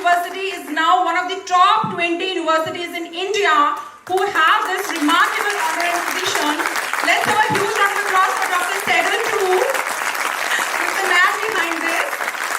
University is now one of the top 20 universities in India who have this remarkable honorary position. Let's have a huge round of applause for Dr. Sedal too, who's the man behind this.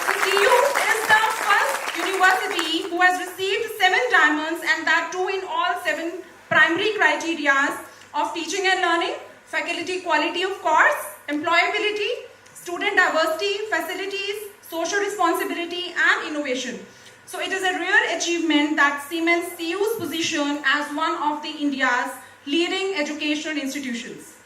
So CU is the first university who has received 7 diamonds, and that too in all 7 primary criteria of teaching and learning, faculty quality of course, employability, student diversity, facilities, social responsibility and innovation. So it is a real achievement that cements CU's position as one of the India's leading educational institutions.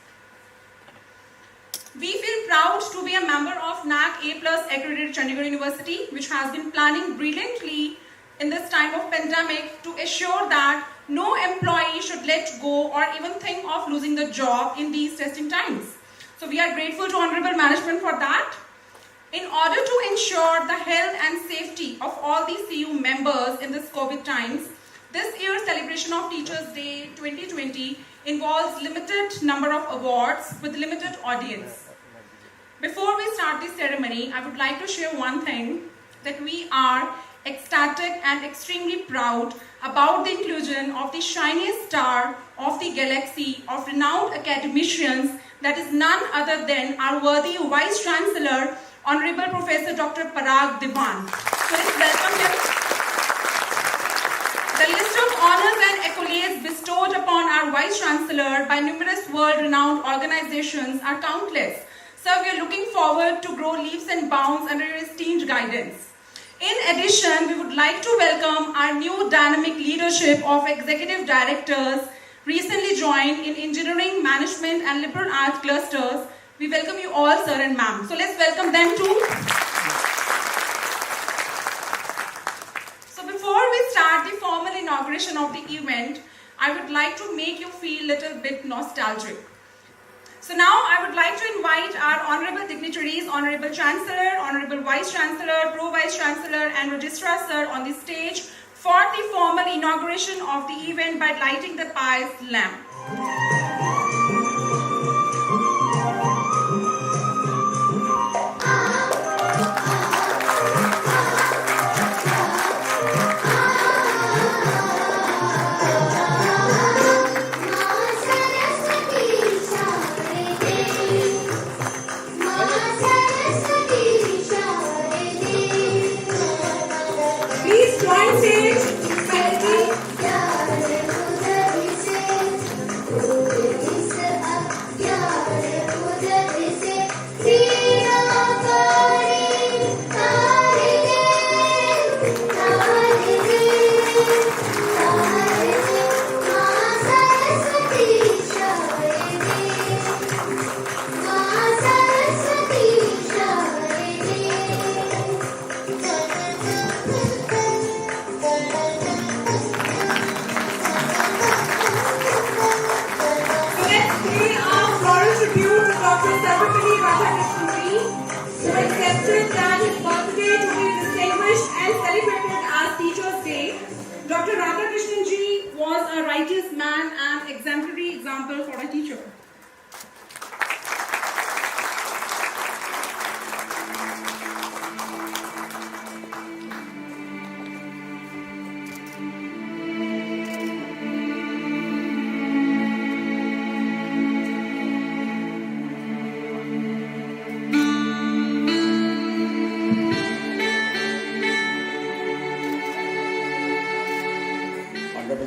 We feel proud to be a member of NAC A+ accredited Chandigarh University, which has been planning brilliantly in this time of pandemic to assure that no employee should let go or even think of losing the job in these testing times. So we are grateful to Honorable Management for that. In order to ensure the health and safety of all the CU members in this COVID times, this year's celebration of Teachers Day 2020 involves limited number of awards with limited audience. Before we start this ceremony, I would like to share one thing, that we are ecstatic and extremely proud about the inclusion of the shiniest star of the galaxy of renowned academicians, that is none other than our worthy Vice Chancellor, Honorable Professor Dr. Parag Diwan. So let's welcome him. The list of honors and accolades bestowed upon our Vice Chancellor by numerous world-renowned organizations are countless. So we are looking forward to grow leaps and bounds under your esteemed guidance. In addition, we would like to welcome our new dynamic leadership of executive directors recently joined in engineering, management and liberal arts clusters. We welcome you all, sir and ma'am. So let's welcome them too. So before we start the formal inauguration of the event, I would like to make you feel a little bit nostalgic. So now I would like to invite our honorable dignitaries, Honorable Chancellor, Honorable Vice Chancellor, Pro-Vice Chancellor and Registrar Sir on the stage for the formal inauguration of the event by lighting the pious lamp.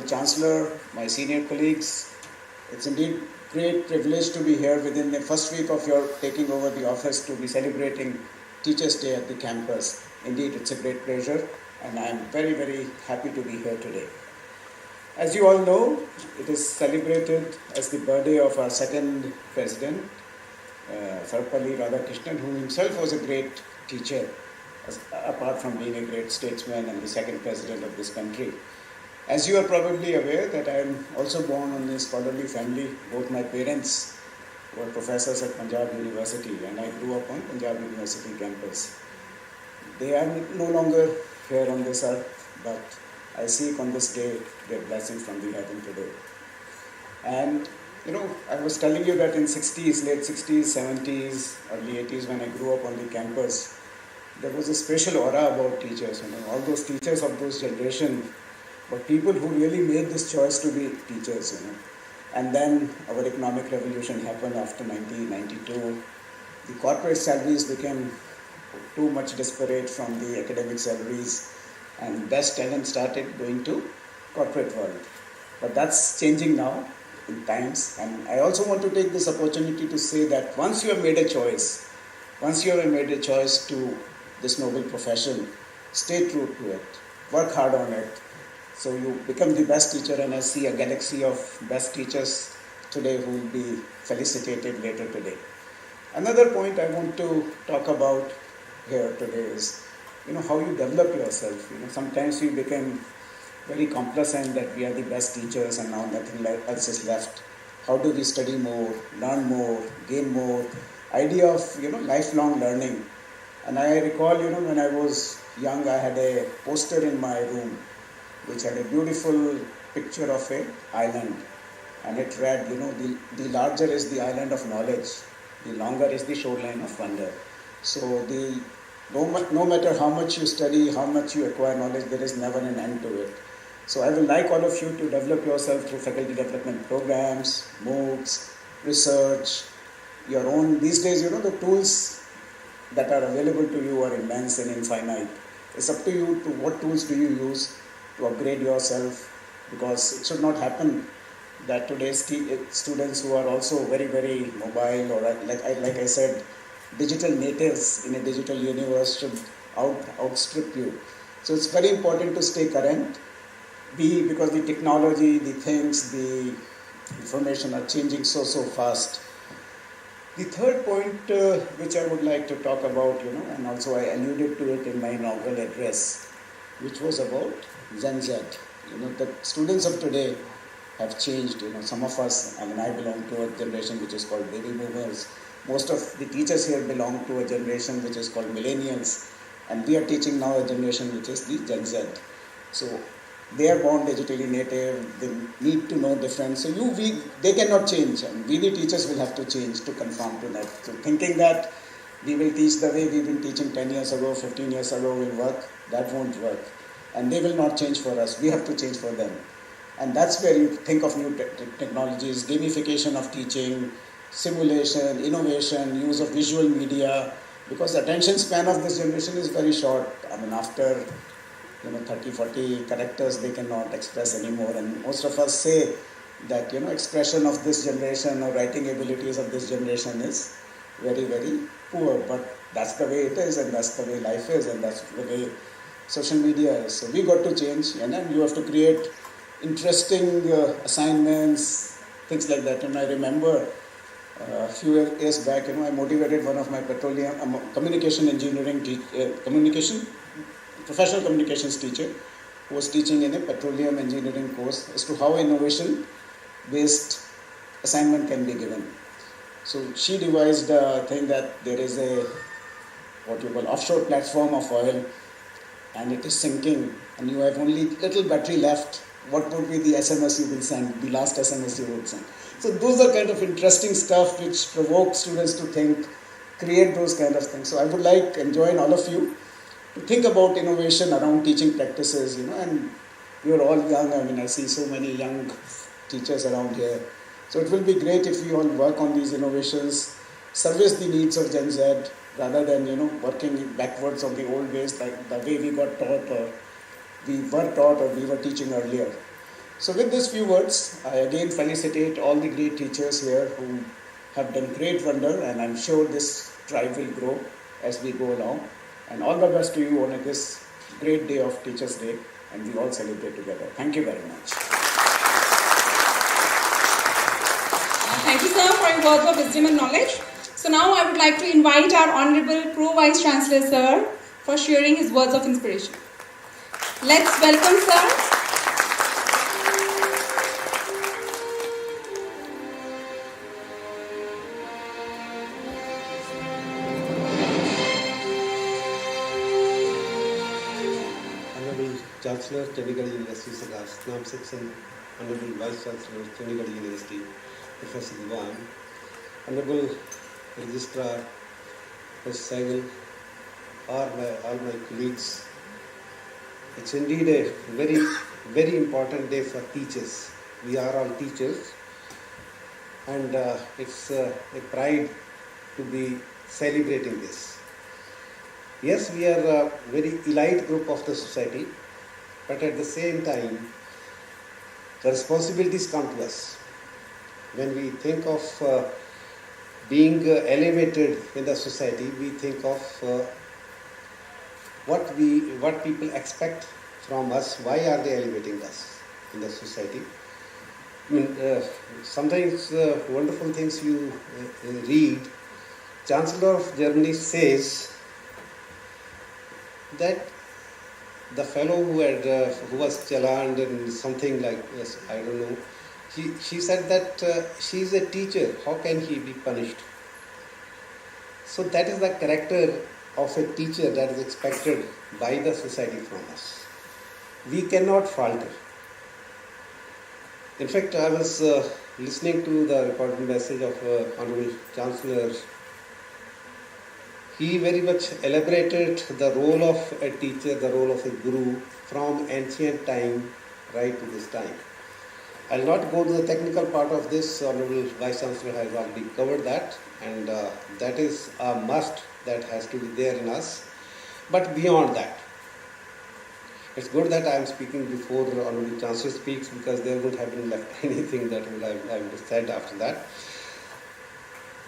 Chancellor, my senior colleagues, it's indeed great privilege to be here within the first week of your taking over the office to be celebrating Teachers' Day at the campus. Indeed, it's a great pleasure and I'm very, very happy to be here today. As you all know, it is celebrated as the birthday of our second president, Sarvapalli Radhakrishnan, who himself was a great teacher, apart from being a great statesman and the second president of this country. As you are probably aware that I am also born in a scholarly family. Both my parents were professors at Punjab University and I grew up on Punjab University campus. They are no longer here on this earth, but I seek on this day their blessings from the heaven today. And I was telling you that in 60s, late 60s, 70s, early 80s when I grew up on the campus, there was a special aura about teachers. All those teachers of those generation were people who really made this choice to be teachers. And then our economic revolution happened after 1992. The corporate salaries became too much disparate from the academic salaries, and best talent started going to corporate world. But that's changing now in times. And I also want to take this opportunity to say that once you have made a choice, to this noble profession, stay true to it, work hard on it, so you become the best teacher. And I see a galaxy of best teachers today who will be felicitated later today. Another point I want to talk about here today is, how you develop yourself. Sometimes we become very complacent that we are the best teachers and now nothing else is left. How do we study more, learn more, gain more? Idea of, lifelong learning. And I recall, when I was young, I had a poster in my room which had a beautiful picture of an island. And it read, the larger is the island of knowledge, the longer is the shoreline of wonder. So no matter how much you study, how much you acquire knowledge, there is never an end to it. So I would like all of you to develop yourself through faculty development programs, MOOCs, research, your own. These days, the tools that are available to you are immense and infinite. It's up to you to what tools do you use to upgrade yourself, because it should not happen that today's students who are also very, very mobile, or like I said, digital natives in a digital universe should outstrip you. So it's very important to stay current. Because the technology, the things, the information are changing so fast. The third point which I would like to talk about, and also I alluded to it in my inaugural address, which was about Gen Z. The students of today have changed. Some of us, I belong to a generation which is called baby boomers. Most of the teachers here belong to a generation which is called millennials, and we are teaching now a generation which is the Gen Z. So they are born digitally native, they need to know difference. So they cannot change, and we the teachers will have to change to conform to that. So thinking that we will teach the way we've been teaching 10 years ago, 15 years ago will work, that won't work. And they will not change for us, we have to change for them. And that's where you think of new technologies, gamification of teaching, simulation, innovation, use of visual media, because the attention span of this generation is very short. After 30, 40 characters they cannot express anymore, and most of us say that expression of this generation or writing abilities of this generation is very, very poor. But that's the way it is, and that's the way life is, and that's the way social media is. So we got to change, and then you have to create interesting assignments, things like that. And I remember a few years back, I motivated one of my petroleum communication engineering professional communications teacher who was teaching in a petroleum engineering course as to how innovation based assignment can be given. So she devised a thing that there is a what you call offshore platform of oil, and it is sinking, and you have only little battery left. What would be the SMS you will send, the last SMS you would send? So those are kind of interesting stuff which provoke students to think, create those kind of things. So I would enjoin all of you to think about innovation around teaching practices, and you're all young. I see so many young teachers around here. So it will be great if we all work on these innovations, service the needs of Gen Z, rather than, working backwards on the old ways, like the way we got taught, or we were taught, or we were teaching earlier. So with these few words, I again felicitate all the great teachers here who have done great wonder, and I'm sure this tribe will grow as we go along. And all the best to you on this great day of Teachers' Day, and we all celebrate together. Thank you very much. Thank you, sir, for your words of wisdom and knowledge. So now I would like to invite our Honorable Pro Vice Chancellor, sir, for sharing his words of inspiration. Let's welcome, sir. Chancellor, Chandigarh University, Snam Section, Honorable Vice Chancellor, Chandigarh University, Professor Diwan, Honorable Registrar, Professor Saigal, all my colleagues. It's indeed a very, very important day for teachers. We are all teachers, and it's a pride to be celebrating this. Yes, we are a very elite group of the society, but at the same time, the responsibilities come to us. When we think of being elevated in the society, we think of what people expect from us. Why are they elevating us in the society? I mean, sometimes wonderful things you read. Chancellor of Germany says that the fellow who was challaned and something like this, I don't know. She said that she is a teacher. How can he be punished? So that is the character of a teacher that is expected by the society from us. We cannot falter. In fact, I was listening to the recorded message of Honorable Chancellor. He very much elaborated the role of a teacher, the role of a guru from ancient time right to this time. I'll not go to the technical part of this. Honorable Vice Chancellor has already covered that, and that is a must that has to be there in us. But beyond that, it's good that I am speaking before the Honorable Chancellor speaks, because there would have been left anything that I would have said after that.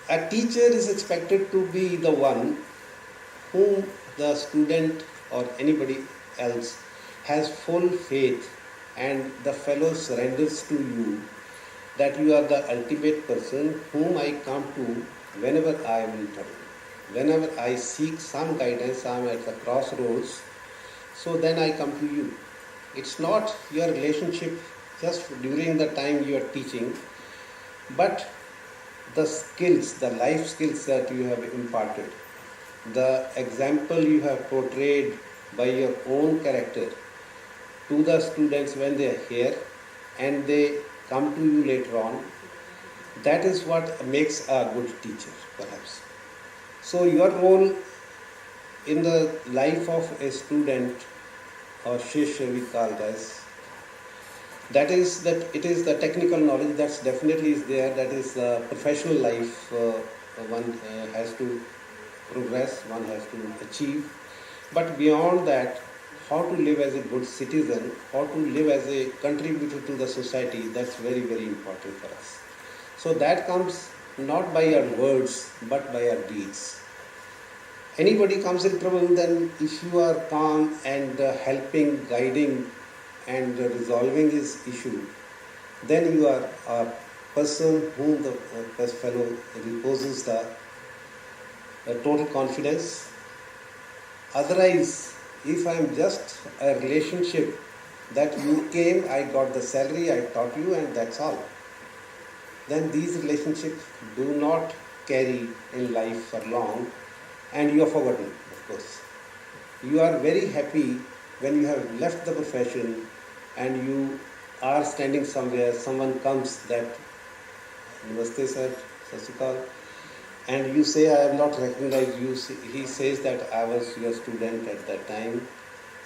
A teacher is expected to be the one whom the student or anybody else has full faith, and the fellow surrenders to you that you are the ultimate person whom I come to whenever I am in trouble. Whenever I seek some guidance, I am at the crossroads, so then I come to you. It's not your relationship just during the time you are teaching, but the skills, the life skills that you have imparted, the example you have portrayed by your own character to the students when they are here and they come to you later on, that is what makes a good teacher, perhaps. So your role in the life of a student, or shishya we call it as, that is that it is the technical knowledge that definitely is there, that is professional life one has to progress, one has to achieve. But beyond that, how to live as a good citizen, how to live as a contributor to the society, that's very, very important for us. So that comes not by our words, but by our deeds. Anybody comes in trouble, then if you are calm and helping, guiding and resolving his issue, then you are a person whom the fellow reposes the total confidence. Otherwise, if I am just a relationship that you came, I got the salary, I taught you, and that's all, then these relationships do not carry in life for long, and you are forgotten, of course. You are very happy when you have left the profession and you are standing somewhere, someone comes that, Namaste sir, Sat Sri Akal, and you say, I have not recognized you. He says that I was your student at that time,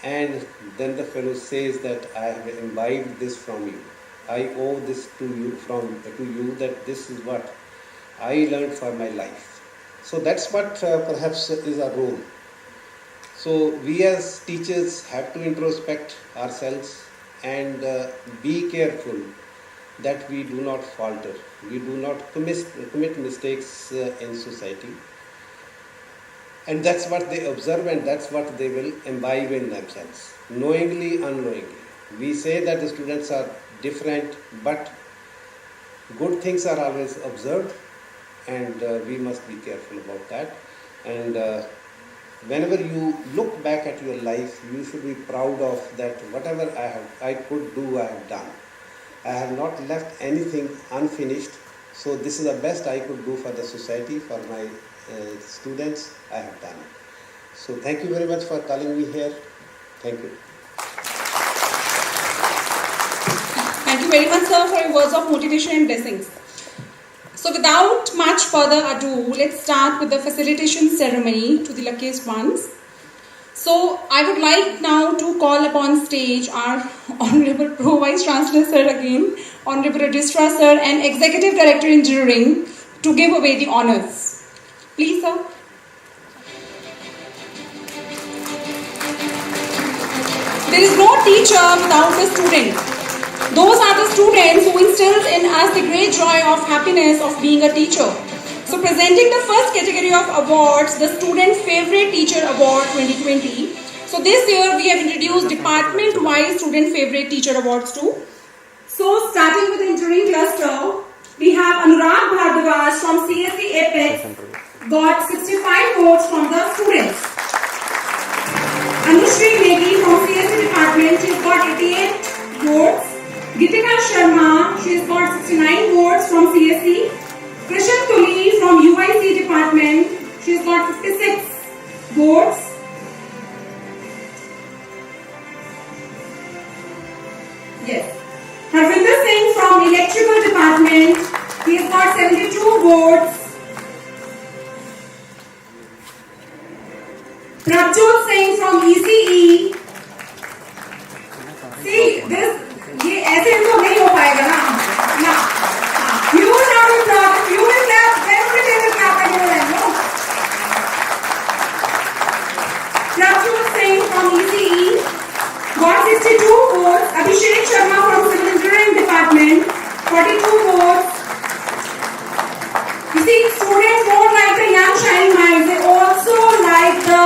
and then the fellow says that I have imbibed this from you. I owe this to you that this is what I learned for my life. So that's what perhaps is our role. So we as teachers have to introspect ourselves and be careful that we do not falter. We do not commit mistakes in society. And that's what they observe, and that's what they will imbibe in themselves, knowingly, unknowingly. We say that the students are different, but good things are always observed, and we must be careful about that. And whenever you look back at your life, you should be proud of that. Whatever I could do, I have done. I have not left anything unfinished. So this is the best I could do for the society, for my students. I have done it. So thank you very much for calling me here. Thank you. Thank you very much, sir, for your words of motivation and blessings. So without much further ado, let's start with the facilitation ceremony to the luckiest ones. So I would like now to call upon stage our Honorable Pro Vice Chancellor Sir again, Honorable Registrar Sir and Executive Director Engineering to give away the honours. Please, sir. There is no teacher without a student. Those are the students who instills in us the great joy of happiness of being a teacher. So presenting the first category of awards, the Student Favorite Teacher Award 2020. So this year we have introduced department-wise Student Favorite Teacher Awards too. So starting with the engineering cluster, we have Anurag Bhardwaj from CSE Apex, got 65 votes from the students. Anushri Negi from CSE department, she's got 88 votes. Gitika Sharma, she's got 69 votes from CSE. Krishan Tuli from UIC department, she's got 56 votes. Yes. Harvinder Singh from electrical department, he has got 72 votes. Prabjot Singh from ECE. See, this, ये ऐसे तो नहीं हो पाएगा ना, ना. You will not be proud. You will clap. Every day will clap at your end, no? Prabjot Singh from ECE got 62 votes. Abhishek Sharma from Civil Engineering Department, 42 votes. You see, students don't like the young shining minds. They also like the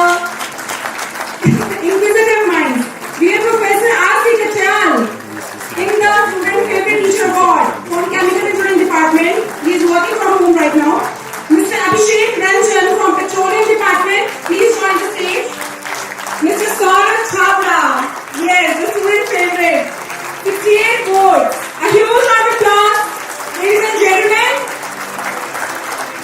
inquisitive minds. We have Professor R.C. Katyal in the Student Favorite Teacher Award from Chemical Engineering Department. He is working from home right now. Mr. Abhishek Ranjan from Petroleum Department, please join the stage. Mr. Saurabh Chhabra, yes, the student favorite, 68 votes. A huge round of applause, ladies and gentlemen.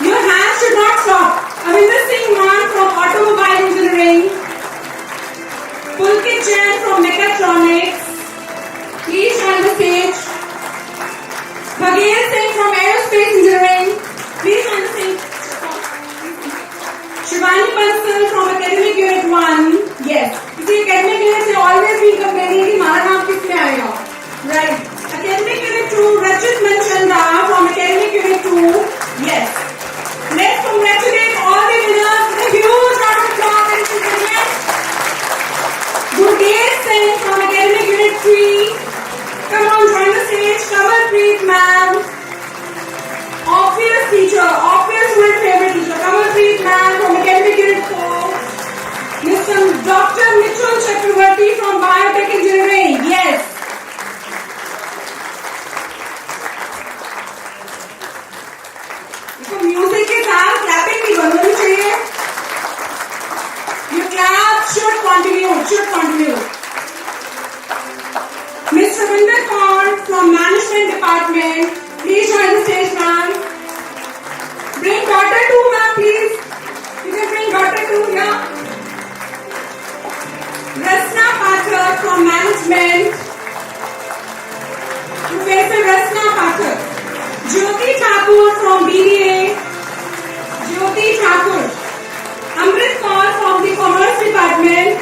Your hands should not stop. Avinder Singh Maan from Automobile Engineering, Pulkit Jain from Mechatronics, please join the stage. Bhagir Singh from Aerospace Engineering, please join the stage. Shivani Bansal from Academic Unit 1, yes. You see, Academic Unit they always be complaining कि हमारा नाम किस में आएगा, right? Academic Unit 2, Rachit Manchanda from Academic Unit 2, yes. Let's congratulate all the winners with a huge round of applause, ladies and gentlemen. Gurdev Singh from Academic Unit 3. Come on, join the stage. Kamalpreet ma'am. Obvious teacher, obvious student favorite teacher. Kamalpreet ma'am from Academic Unit 4. Mr. Dr. Mitchell Chakravarti from Biotech Engineering. Yes. इसको music के साथ clapping भी बननी चाहिए. Your clap should continue. Ms. Ravinder Kaur from Management Department, please join the stage, ma'am. Bring daughter too, ma'am, please. You can bring daughter too, yeah. Rasna Pathak from Management, Professor Rasna Pathak. Jyoti Thakur from BBA, Jyoti Thakur. Amrit Kaur from the Commerce Department.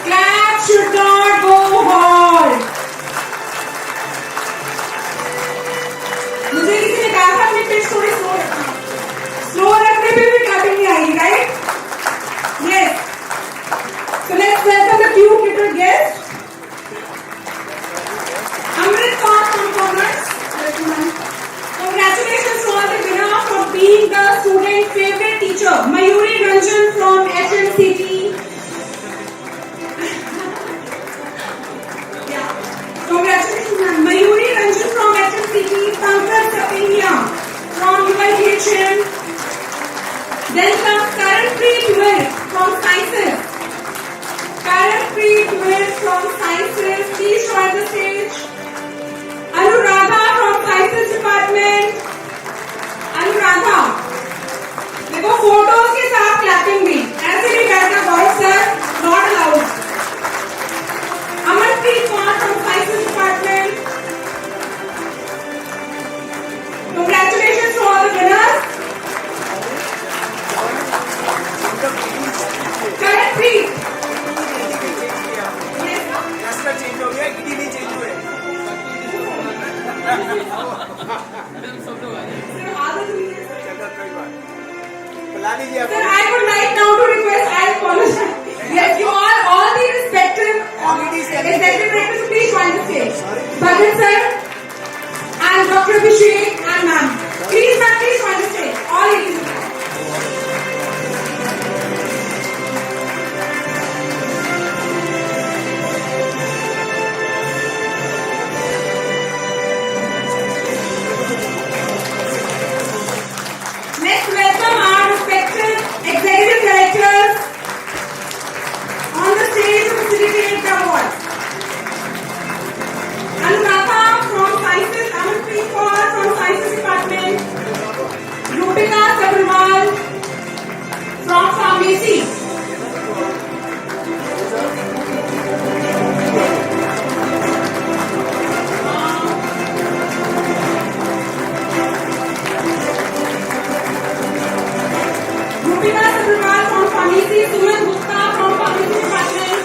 Clap should not go hard. मुझे किसी ने कहा था अपनी pitch थोड़ी slow रखने पे भी क्लैपिंग नहीं आएगी, right? Yes. So let's welcome the cute little guest. Amrit Kaur from Commerce. Congratulations to all the winners for being the student favorite teacher. Mayuri Ranjan from HMCT. Yeah. Congratulations, ma'am. Mayuri Ranjan from HMCT. Pankaj Sapenia from UIHM. Then comes Karanpreet Will from Sciences. Karanpreet Will from Sciences. Please join the stage. Anuradha from Sciences Department. Anuradha. देखो photos के साथ clapping भी ऐसे नहीं बैठना Gaurav sir, not allowed. Amanpreet Kaur from Sciences Department. Congratulations to all the winners. Sir, I would like now to request, I apologize. Yes, you all the respective executive directors, please join the stage. Bhagat sir and Dr. Abhishek and ma'am. Please join the stage. All ladies and gentlemen. Next, welcome our respected executive directors on the stage to facilitate the award. Anuragha from Sciences, Amanpreet Kaur from Sciences Department, Rupika Sabharwal from Pharmacy. Rupika Sabharwal from Pharmacy, Suman Gupta from Pharmacy Department.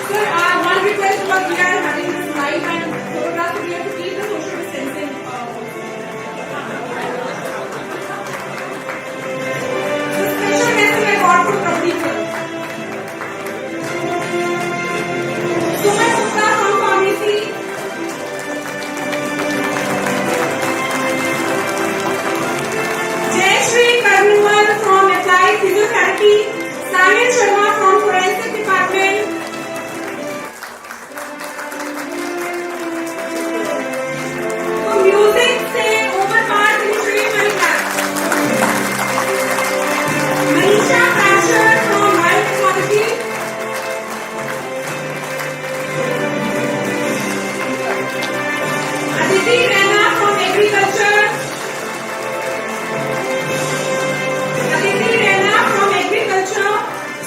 Sir, one request was we are having this live and photograph, we have to keep the social distancing. The special message I got from Prabdeep sir. Suman Gupta from Pharmacy. Jayashree Karnuwal from Applied Physiotherapy. Samuel Sharma from Forensic Department. तो music से over part finishing Manika Manisha fracture from biotechnology Aditi Raina from agriculture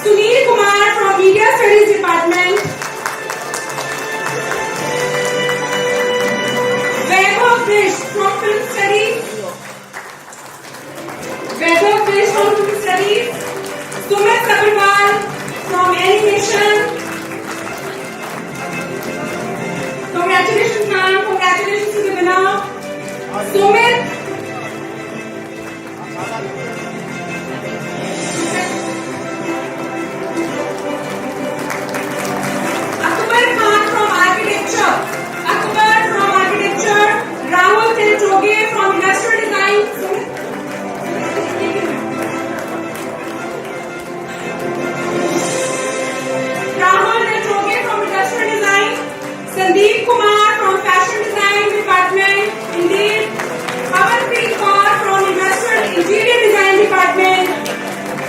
Sunil Kumar from media studies department Vaibhav Fish from Film Studies. Sumit Sabharwal from Animation. Congratulations, ma'am. Congratulations to the winner. Sumit. Akbar Khan from Architecture. Rahul Teltoge from Industrial Design. Rahul Teltoge from Industrial Design. Sandeep Kumar from Fashion Design Department. Indeed. Amanpreet Kaur from Industrial Interior Design Department.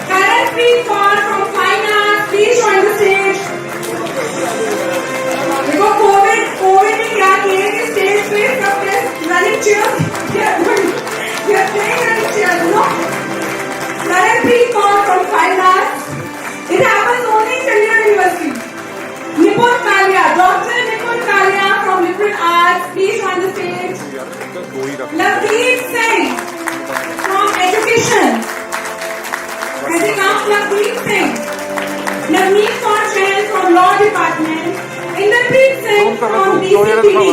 Karanpreet Kaur from Fine Arts. Please join the stage. देखो Covid ने क्या किया कि stage पे सबने running chair running chairs, no? Karanpreet Kaur from Fine Arts. It happens only in Chandigarh University. Nipun Kalia, Dr. Nipun Kalia from Liberal Arts. Please join the stage. Lavdeep Singh from Education. Has he come? Lavdeep Singh. Navneet Kaur Jain from Law Department. Inderpreet Singh from DCPD.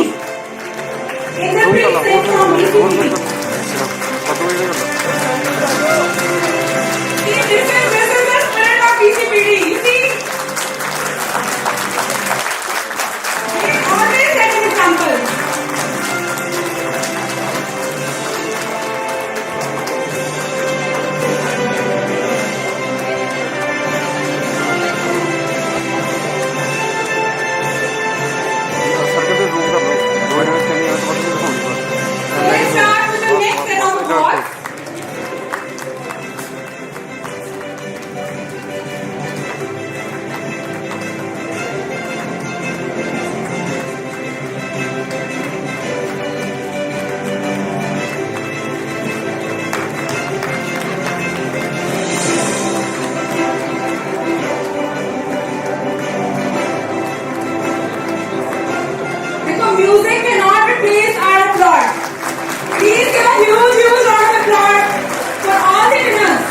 Inderpreet Singh from DCPD. See, this is the spirit of DCPD. You see? They always set an example. Let's start with the next set of awards. Because music cannot replace our applause. Please give a huge round of applause for all the winners.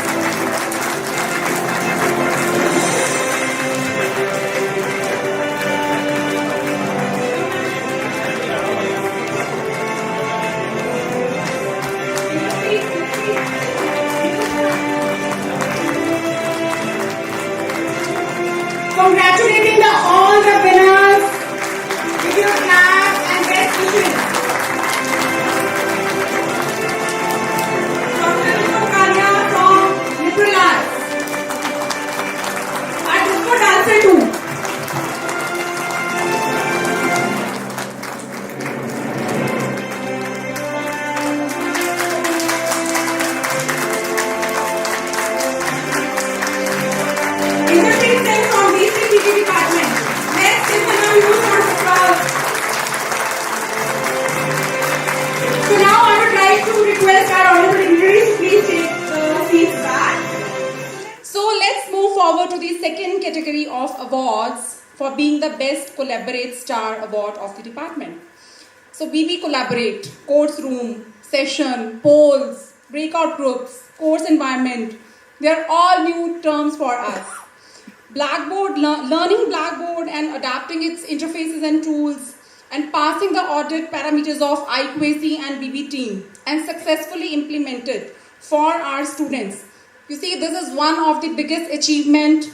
second category of awards for being the Best Collaborate Star Award of the department. So BB Collaborate, course room, session, polls, breakout groups, course environment, they are all new terms for us. Blackboard, learning Blackboard and adapting its interfaces and tools, and passing the audit parameters of IQAC and BB team, and successfully implemented for our students. You see, this is one of the biggest achievement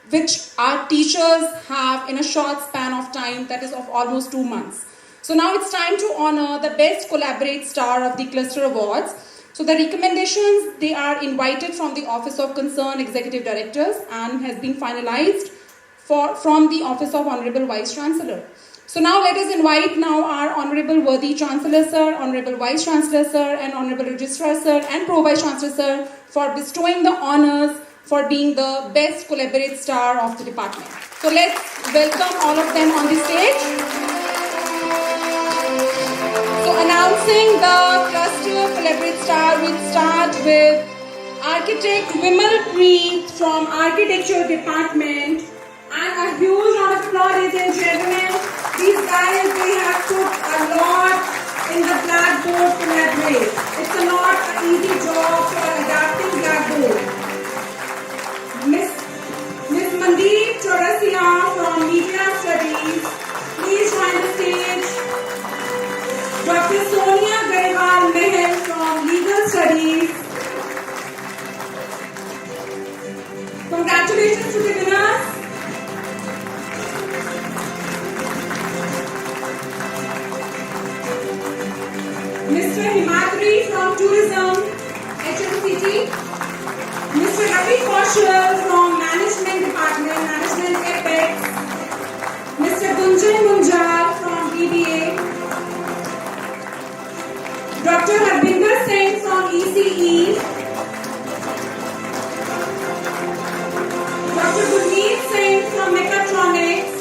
which our teachers have in a short span of time, that is of almost 2 months. So now it's time to honor the Best Collaborate Star of the Cluster Awards. So the recommendations, they are invited from the Office of Concerned Executive Directors and has been finalized from the Office of Honorable Vice Chancellor. So now let us invite now our Honorable Worthy Chancellor Sir, Honorable Vice Chancellor Sir, and Honorable Registrar Sir and Pro Vice Chancellor Sir for bestowing the honors for being the Best Collaborate Star of the department. So let's welcome all of them on the stage. So announcing the Cluster Collaborate Star, we'll start with Architect Vimal Preet from Architecture Department. And a huge round of applause, ladies and gentlemen. These guys, they have put a lot in the Blackboard Collaborate. It's not an easy job for adapting Blackboard. Miss Mandeep Chaurasia from Media Studies, please join the stage. Dr. Sonia Garewal Meher from Legal Studies. Congratulations to the winners. Mr. Himatri from Tourism, HMCT. Mr. Ravi Kaushal from Management Department, Management Apex. Mr. Gunjan Munjal from BBA. Dr. Harbinder Singh from ECE. Dr. Gurmeet Singh from Mechatronics.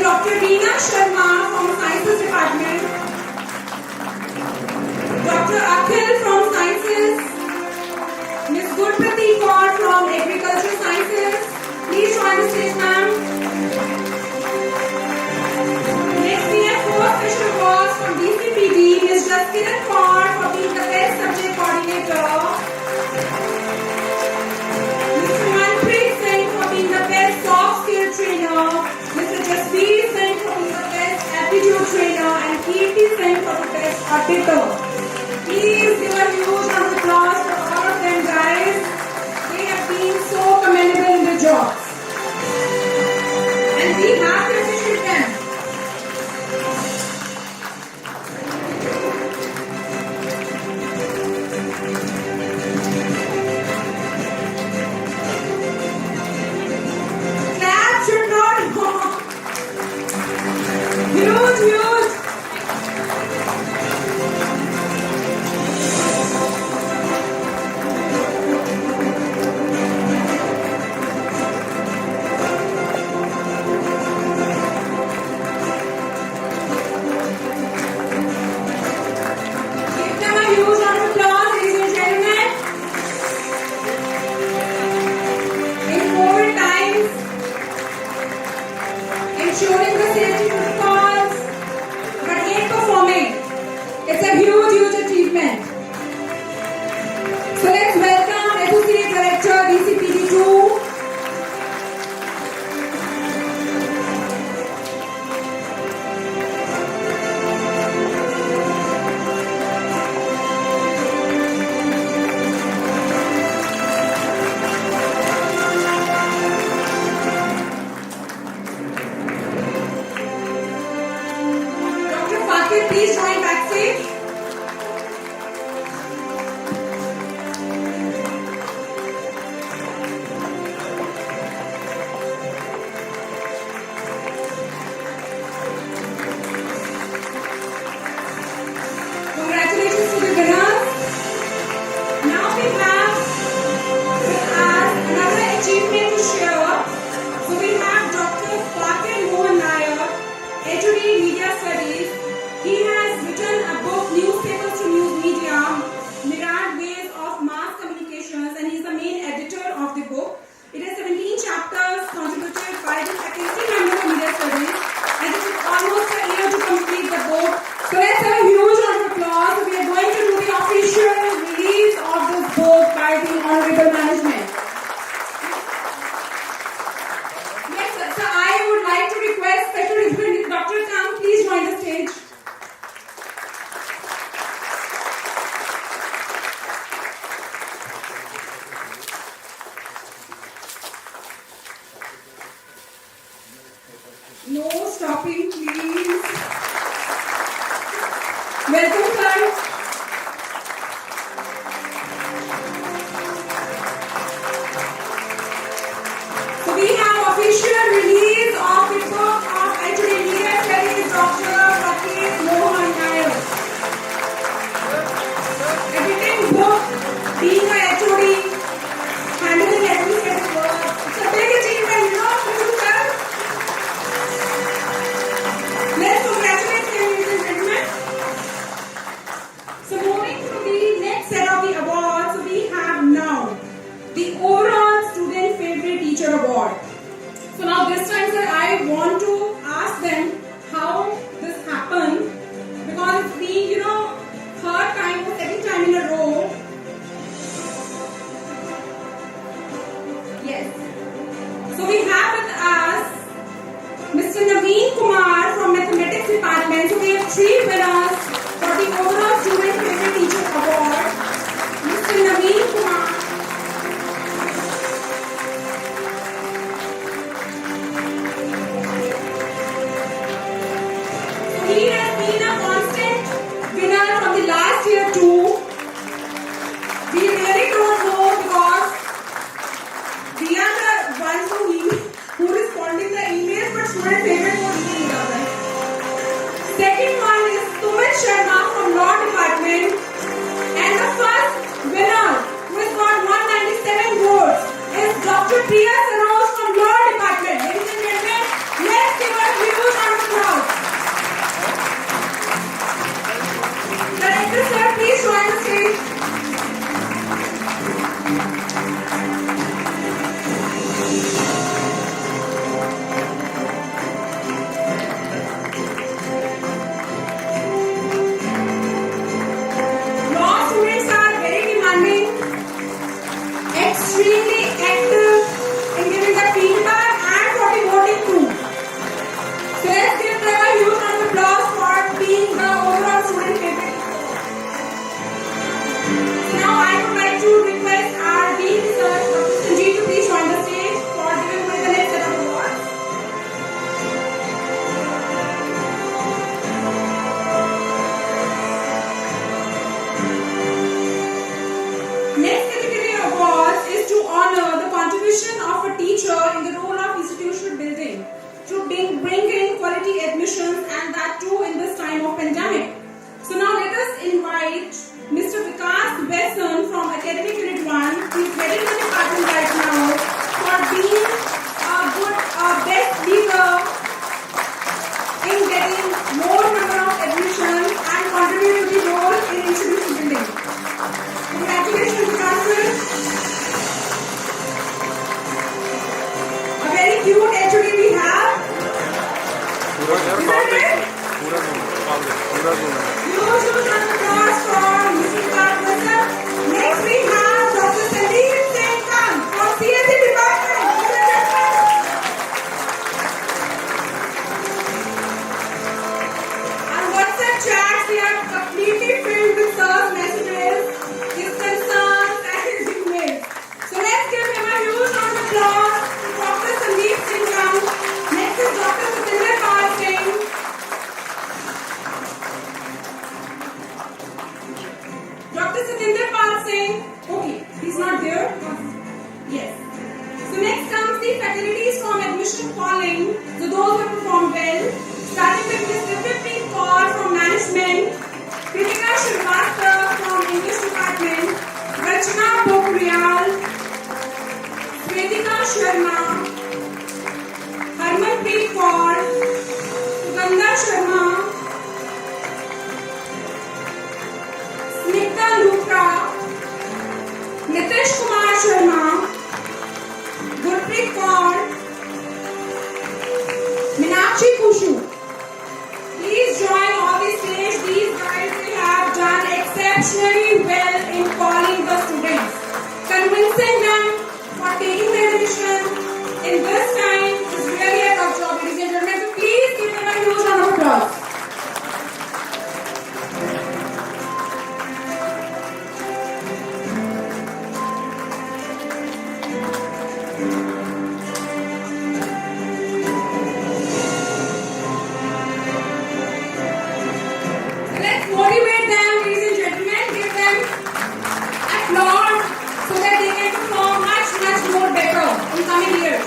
Dr. Reena Sharma from Sciences Department. Dr. Akhil from Sciences. Ms. Gurprati Kaur from Agricultural Sciences. Please join the stage, ma'am. Next we have 4 special awards from DCPD. Ms. Jaskiran Kaur for being the best subject coordinator. Mr. Manpreet Singh for being the best soft skill trainer. Mr. Jasveer Singh for being the best aptitude trainer, and Kirti Singh for the best auditor. Please give a huge round of applause for all of them, guys. They have been so commendable in their jobs. And we have to appreciate them. Huge. Ensuring the safety protocols, but yet performing. It's a huge achievement. So let's welcome Associate Director DCPD 2. Please join backstage. Media Studies. He has written a book, Newspapers to News Media, Myriad Ways of Mass Communications, and he is the main editor of the book. It has 17 chapters contributed by the faculty member of Media Studies, and it took almost a year to complete the book. So let's have a huge round of applause. We are going to do the official release of this book by the Honorable Management. Yes, sir. So I would like to request Special Representative Dr. Kang, please join the stage. No stopping, please. Welcome, sir. So we have official release of the book of HOD Media Studies, Dr. Rakesh Mohan Nair. Editing book, being a HOD, handling administrative work. It's a big achievement, you know, sir. Let's congratulate him, ladies and gentlemen. So moving to the next set of the awards, so we have now the overall student favorite teacher award. So now this time, sir, I want to ask them how this happened, because it's been, you know, third time or second time in a row. Yes. So we have with us Mr. Naveen Kumar from Mathematics Department. So we have 3 winners for the overall student favorite teacher award. Mr. Naveen Kumar. So he has been a constant winner from the last year too. We really don't know, because we are the ones who responding the emails, but student favorite को नहीं मिला है. Second one is Sumit Sharma from Law Department, and the first winner who has got 197 votes is Dr. Priya Saroj from Law Department. Ladies and gentlemen, let's give her a huge round of applause. Director sir, please join the stage. Law students are very demanding, extremely active in giving the feedback and for the voting too. So let's give them a huge round of applause for being the overall student favorite. So now I would like to request our Dean Sir, Dr. Sanjeev, to please join the stage for giving away the next set of awards. Next category of awards is to honor the contribution of a teacher in the role of institutional building to bring in quality admissions, and that too in this time of pandemic. So now let us invite Mr. Vikas Besson from Academic Unit 1. He is heading the department right now for being a best leader in getting more number of admissions and contributing to the role in institutional building. Congratulations, Vikas sir. A very cute HOD we have. Is that it? Huge round of applause for Mr. Vikas Besson. Next we have Dr. Sandeep Singh Khan from CSE Department. And WhatsApp chats, we are completely filled with sir's messages, his concerns and his emails. So let's give him a huge round of applause to Dr. Sandeep Singh Khan. Next is Dr. Satinder Pal Singh. Dr. Satinder Pal Singh. Okay, he's not there. Yes. So next comes the faculties from admission calling. So those who perform well, starting with Ms. Divyapreet Kaur from management, Kritika Shrivastava from English department, Rachna Pokhriyal, Svedika Sharma, Harmanpreet Kaur, Sugandha Sharma, please join on the stage. These guys, they have done exceptionally well in calling the students, convincing them for taking the admission in this time is really a tough job, ladies and gentlemen. So please give them a huge round of applause. Let's motivate them, ladies and gentlemen. Give them applause so that they can perform much more better in coming years.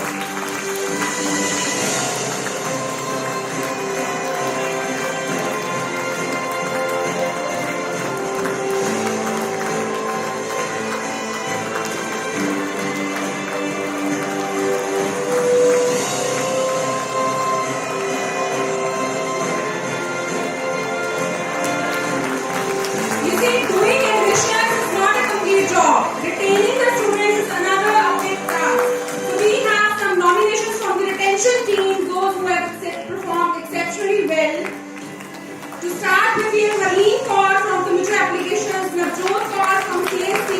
You see, doing admissions is not a complete job. Retaining the students is another big task. So we have some nominations from the retention team, those who have performed exceptionally well. To start with, we have Harleen Kaur from Computer Applications, Navjot Kaur from CSC,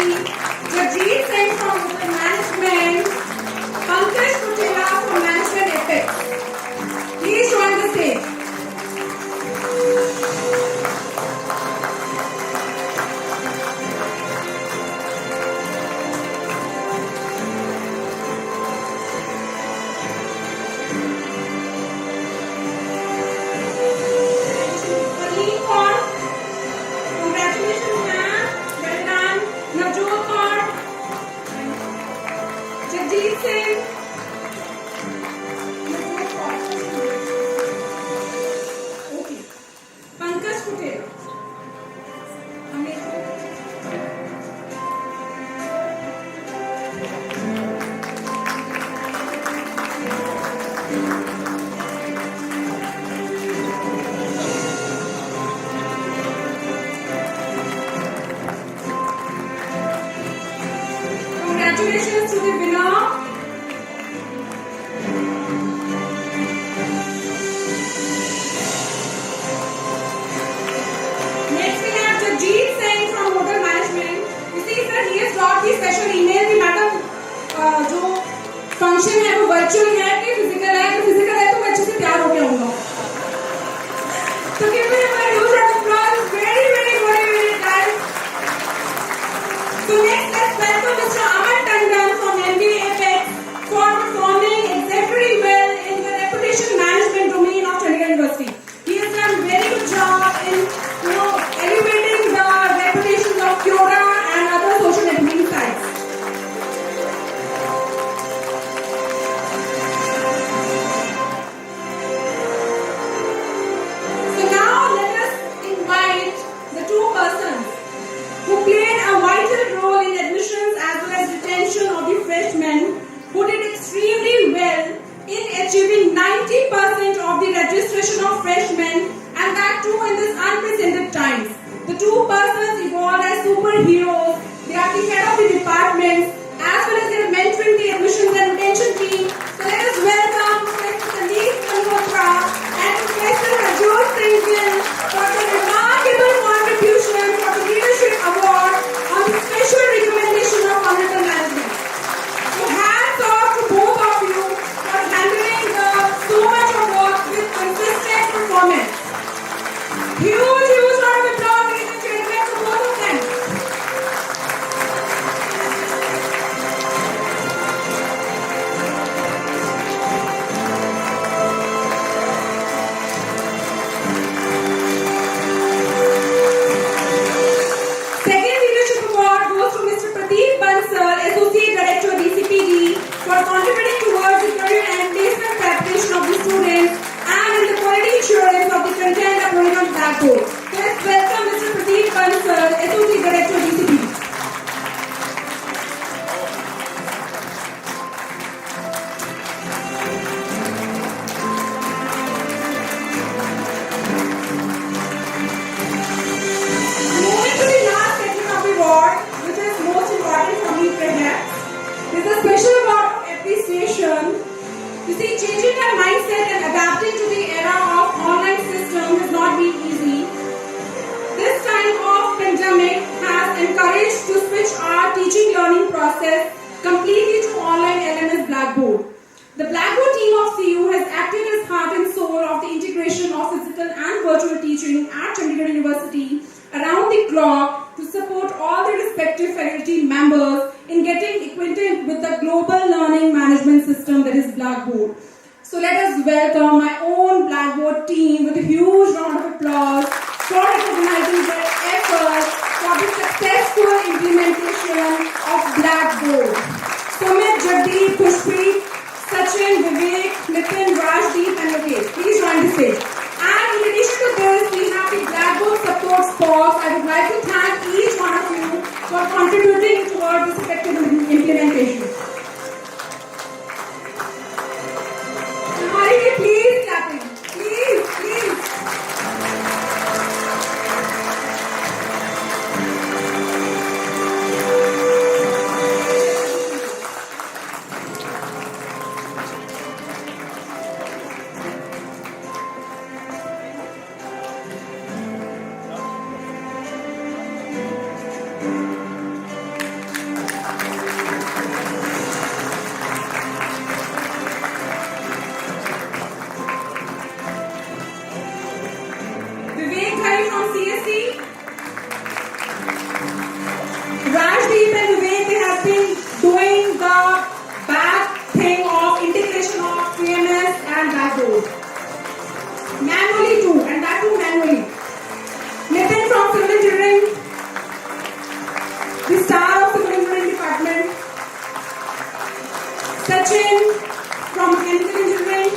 Jagjeet Singh from Open Management, Pankaj Kutela from Management Ethics. Please join the stage. Harleen Kaur, congratulations ma'am, well done. Navjot Kaur, Jagjeet Singh, Navjot Kaur. Okay. Pankaj Kutela. Amazing. Congratulations to the winner. Next we have Jagjeet Singh from Hotel Management. You see sir, he has got the special email कि madam जो function है वो virtual है कि physical है, तो physical है तो मैं अच्छे से तैयार हो गया हूँ. So give me a huge round of applause. Very motivated guys. So next, let's welcome Mr. Aman Tandon from MBA Apex for performing exceptionally well in the reputation management domain of Chandigarh University. He has done very good job in, elevating the reputations of Kyora and other social networking sites. So now let us invite the two persons who played a vital role in admissions as well as retention of the freshmen, who did extremely well in achieving 90% of the registration of freshmen, and that too in this unprecedented times. The two persons evolved as superheroes. They are the head of the departments as well as they are mentoring the admissions and retention team. So let us welcome Professor Sandeep Malhotra and Professor Rajot Singh Gill for their remarkable contribution for the Leadership Award on the special recommendation of honorable management. So hats off to both of you for handling so much of work with consistent performance. Huge round of applause, ladies and gentlemen, to both of them. Second leadership award goes to Mr. Pradeep Bansal, Associate Director DCPD, for contributing towards the career and placement preparation of the students and in the quality assurance of the content uploaded on Blackboard. So let's welcome Mr. Pradeep Bansal, Associate Director DCPD. Moving to the last section of the award, which is most important for me perhaps, is a special award of appreciation. You see, changing our mindset and adapting to the era of online system has not been process completely to online LMS Blackboard. The Blackboard team of CU has acted as heart and soul of the integration of physical and virtual teaching at Chandigarh University around the clock to support all the respective faculty members in getting acquainted with the global learning management system that is Blackboard. So let us welcome my own Blackboard team with a huge round of applause for recognizing their efforts for the successful implementation of Blackboard. Sumit, Jagdeep, Khushpreet, Sachin, Vivek, Nitin, Rajdeep and Yogesh. Please join the stage. And in addition to this, we have the Blackboard support spots. I would like to thank each one of you for contributing towards this effective implementation. Hurry, please clapping. Please, please. Rajdeep and Vivek, they have been doing the back thing of integration of CMS and Blackboard. Manually too, and that too manually. Nitin from Civil Engineering, the star of Civil Engineering department. Sachin from Mechanical Engineering.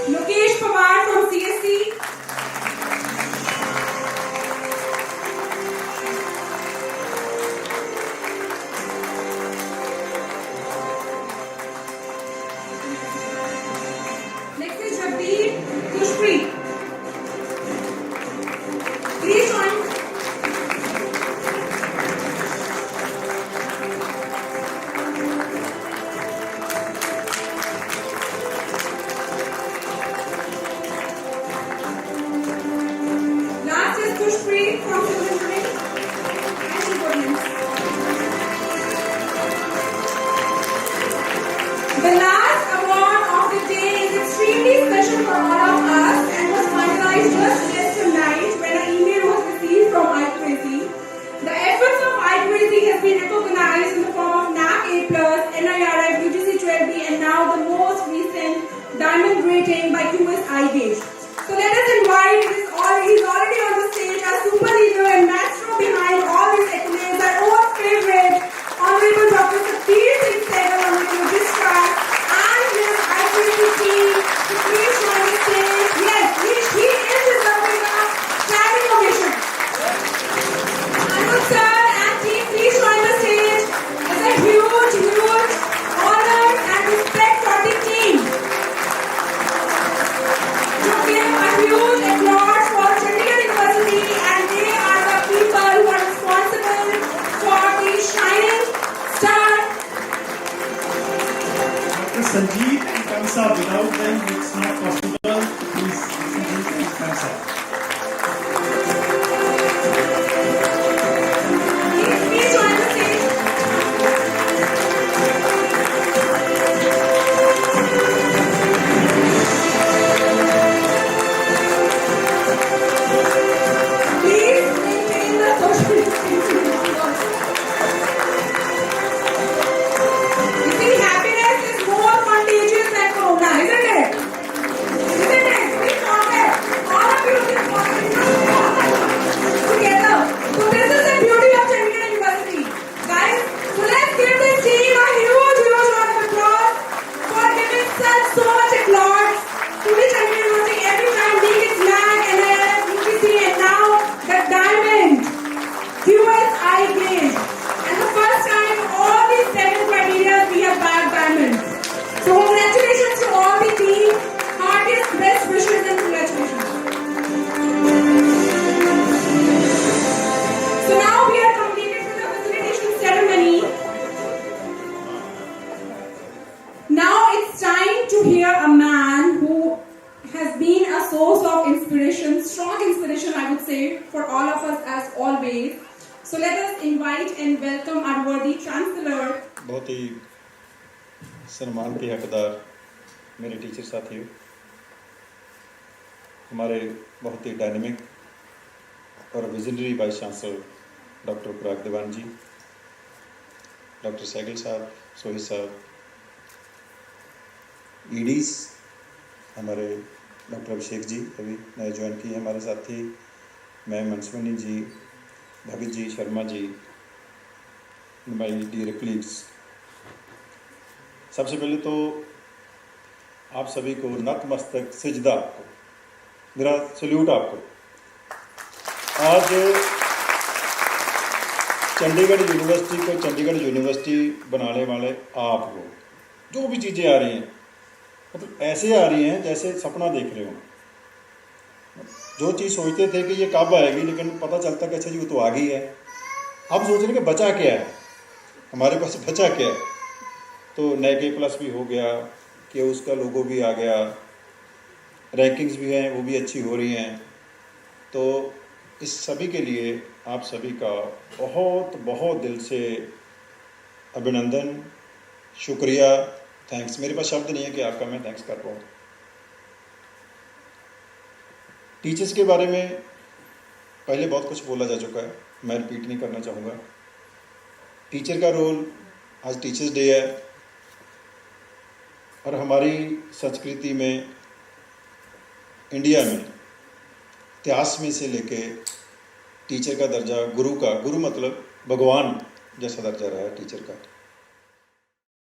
Yogesh Pawar from CSC. Next is Jagdeep, Khushpreet. Please join. Last is Khushpreet from Civil Engineering and Shubhodhans. The last award of the day is extremely special for all of us and was finalized just yesterday when an email was received from I2AC. The efforts of I2AC has been recognized in the form of NAC A+, NIRF, UGC 12B and now the most recent diamond rating by QS iGauge. So let us invite, he's already on the stage, our super leader and maestro behind all these accolades, our own favorite, Honorable Dr. Satheer Singh Sehgal, Honorable Registrar, and his IPC team to please join the stage. Yes, he is deserving a standing ovation. Anuj sir and team, please join the stage. It's a huge honor and respect for the team. To give a huge applause for Chandigarh University, and they are the people who are responsible for the shining star. Sanjeev and Kamsa, without them it's not possible. Please, Sanjeev and Kamsa. Please join the stage. Please maintain the social distancing. You see, happiness is more contagious than corona, isn't it? Isn't it? Please forget. All of you please forget. Together. So this is the beauty of Chandigarh University. Guys, so let's give this team a huge round of applause for giving so much applause to the Chandigarh University every time, being its NAC, NIRF, UGC and now the diamond QS iGauge. And the first time all these 7 criteria we have bagged diamonds. So congratulations to all the team. Heartiest best wishes and congratulations. So now we are completed with the facilitation ceremony. Now it's time to hear a man who has been a source of inspiration, strong inspiration I would say, for all of us as always. So let us invite and welcome our worthy Chancellor. बहुत ही सम्मान के हकदार मेरे teacher साथियों, हमारे बहुत ही dynamic और visionary vice chancellor doctor पराग देवान जी, डॉक्टर सैगल साहब, सोही साहब, ईडीज हमारे डॉक्टर अभिषेक जी अभी नए ज्वाइन किए हमारे साथी, ma'am Mansuni ji, Bhagat ji, Sharma ji, my dear colleagues. सबसे पहले तो आप सभी को नतमस्तक सिजदा, आपको मेरा सल्यूट। आपको आज चंडीगढ़ यूनिवर्सिटी को चंडीगढ़ यूनिवर्सिटी बनाने वाले आप हो। जो भी चीज़ें आ रही हैं मतलब ऐसे आ रही हैं जैसे सपना देख रहे हो। जो चीज़ सोचते थे कि ये कब आएगी, लेकिन पता चलता कि अच्छा जी वो तो आ गई है। अब सोच रहे कि बचा क्या है, हमारे पास बचा क्या है। तो NAC A+ भी हो गया कि उसका लोगो भी आ गया, रैंकिंग्स भी हैं वो भी अच्छी हो रही हैं। तो इस सभी के लिए आप सभी का बहुत बहुत दिल से अभिनंदन, शुक्रिया, थैंक्स। मेरे पास शब्द नहीं है कि आपका मैं थैंक्स कर पाऊँ। टीचर्स के बारे में पहले बहुत कुछ बोला जा चुका है, मैं रिपीट नहीं करना चाहूँगा। टीचर का रोल, आज टीचर्स डे है और हमारी संस्कृति में, इंडिया में, इतिहास में से लेके टीचर का दर्जा गुरु का, गुरु मतलब भगवान जैसा दर्जा रहा है टीचर का।